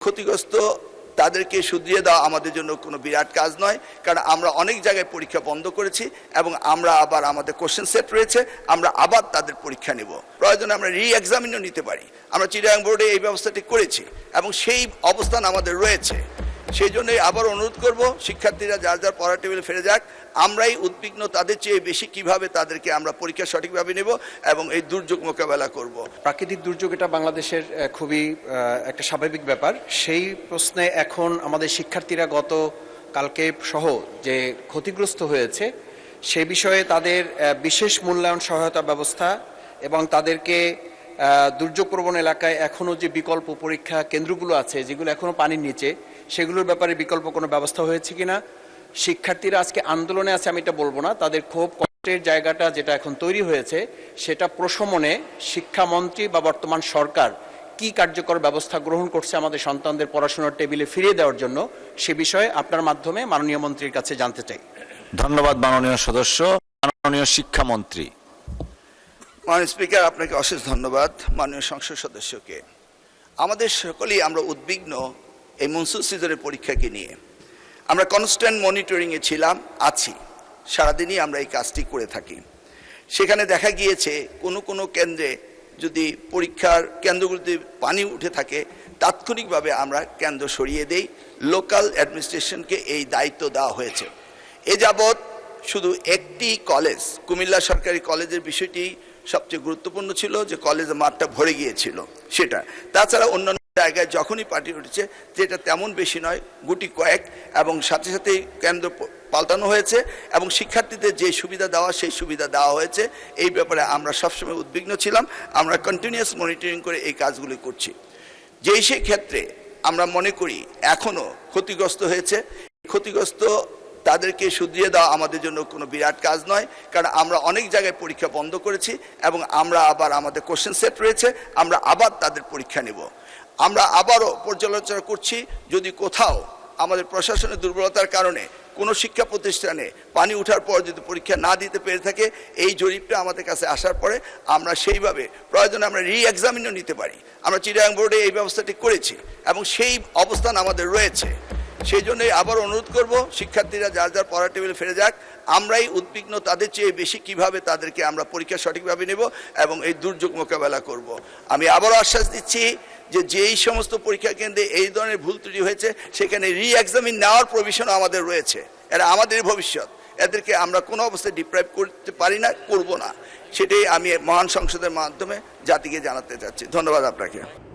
ক্ষতিগ্রস্ত তাদেরকে শুধরিয়ে দেওয়া আমাদের জন্য কোনো বিরাট কাজ নয়, কারণ আমরা অনেক জায়গায় পরীক্ষা বন্ধ করেছি এবং আমরা আবার আমাদের কোশ্চেন সেট রয়েছে, আমরা আবার তাদের পরীক্ষা নেব। প্রয়োজনে আমরা রি-এক্সামিনও নিতে পারি। আমরা চিটাগাং বোর্ডে এই ব্যবস্থাটি করেছি এবং সেই অবস্থান আমাদের রয়েছে। সেই জন্যই আবার অনুরোধ করব, শিক্ষার্থীরা যার যার পড়ার টেবিলে ফিরে যাক। আমরাই উদ্বিগ্ন তাদের চেয়ে বেশি কিভাবে তাদেরকে আমরা পরীক্ষা সঠিকভাবে নেব এবং এই দুর্যোগ মোকাবেলা করব। প্রাকৃতিক দুর্যোগ এটা বাংলাদেশের খুবই একটা স্বাভাবিক ব্যাপার। সেই প্রশ্নে এখন আমাদের শিক্ষার্থীরা গত কালকে সহ যে ক্ষতিগ্রস্ত হয়েছে সে বিষয়ে তাদের বিশেষ মূল্যায়ন সহায়তা ব্যবস্থা এবং তাদেরকে দুর্যোগপ্রবণ এলাকায় এখনও যে বিকল্প পরীক্ষা কেন্দ্রগুলো আছে যেগুলো এখনও পানির নিচে, সেগুলোর ব্যাপারে বিকল্প কোনো ব্যবস্থা হয়েছে কিনা। শিক্ষার্থীরা আজকে আন্দোলনে আছে আমি এটা বলবো না, তাদের ক্ষোভ কষ্টের জায়গাটা যেটা এখন তৈরি হয়েছে সেটা প্রশমনে শিক্ষামন্ত্রী বা বর্তমান সরকার কি কার্যকর ব্যবস্থা গ্রহণ করছে আমাদের সন্তানদের পড়াশোনার টেবিলে ফিরিয়ে দেওয়ার জন্য, সে বিষয়ে আপনার মাধ্যমে মাননীয় মন্ত্রীর কাছে জানতে চাই। ধন্যবাদ মাননীয় সদস্য। মাননীয় শিক্ষামন্ত্রী। মাননীয় স্পিকার, আপনাকে অশেষ ধন্যবাদ। মাননীয় সংসদ সদস্যকে, আমাদের সকলেই আমরা উদ্বিগ্ন এই মনসুন সিজনের পরীক্ষাকে নিয়ে। আমরা কনস্ট্যান্ট মনিটরিংয়ে ছিলাম, আছি, সারাদিনই আমরা এই কাজটি করে থাকি। সেখানে দেখা গিয়েছে কোনো কেন্দ্রে যদি পরীক্ষার কেন্দ্রগুলিতে পানি উঠে থাকে তাৎক্ষণিকভাবে আমরা কেন্দ্র সরিয়ে দেই। লোকাল অ্যাডমিনিস্ট্রেশনকে এই দায়িত্ব দেওয়া হয়েছে। এ যাবৎ শুধু একটি কলেজ, কুমিল্লা সরকারি কলেজের বিষয়টি সবচেয়ে গুরুত্বপূর্ণ ছিল, যে কলেজের মাঠটা ভরে গিয়েছিল সেটা। তাছাড়া অন্যান্য জায়গায় যখনই পার্টি উঠেছে, যেটা তেমন বেশি নয়, গুটি কয়েক, এবং সাথে সাথেই কেন্দ্র পাল্টানো হয়েছে এবং শিক্ষার্থীদের যে সুবিধা দেওয়া সেই সুবিধা দেওয়া হয়েছে। এই ব্যাপারে আমরা সবসময় উদ্বিগ্ন ছিলাম। আমরা কন্টিনিউয়াস মনিটরিং করে এই কাজগুলি করছি। যেই সেই ক্ষেত্রে আমরা মনে করি এখনও ক্ষতিগ্রস্ত হয়েছে, ক্ষতিগ্রস্ত তাদেরকে শুধরিয়ে দেওয়া আমাদের জন্য কোনো বিরাট কাজ নয়, কারণ আমরা অনেক জায়গায় পরীক্ষা বন্ধ করেছি এবং আমরা আবার আমাদের কোশ্চেন সেট রয়েছে, আমরা আবার তাদের পরীক্ষা নেব। আমরা আবারও পর্যালোচনা করছি, যদি কোথাও আমাদের প্রশাসনের দুর্বলতার কারণে কোনো শিক্ষা প্রতিষ্ঠানে পানি ওঠার পর যদি পরীক্ষা না দিতে পেরে থাকে, এই জরিপটা আমাদের কাছে আসার পরে আমরা সেইভাবে প্রয়োজনে আমরা রি-এক্সামিনও নিতে পারি। আমরা চিটাগাং বোর্ডে এই ব্যবস্থাটি করেছি এবং সেই অবস্থান আমাদের রয়েছে। সেই জন্যই আবার অনুরোধ করব, শিক্ষার্থীরা যার যার পড়ার টেবিলে ফিরে যাক। আমরাই উদ্বিগ্ন তাদের চেয়ে বেশি কিভাবে তাদেরকে আমরা পরীক্ষা সঠিকভাবে নেব এবং এই দুর্যোগ মোকাবেলা করব। আমি আবারও আশ্বাস দিচ্ছি যে যেই সমস্ত পরীক্ষা কেন্দ্রে এই ধরনের ভুল ত্রুটি হয়েছে সেখানে রি-এক্সামিন নেওয়ার প্রভিশনও আমাদের রয়েছে। এরা আমাদের ভবিষ্যৎ, এদেরকে আমরা কোনো অবস্থায় ডিপ্রাইভ করতে পারি না, করব না। সেটাই আমি মহান সংসদের মাধ্যমে জাতিকে জানাতে চাচ্ছি। ধন্যবাদ আপনাকে।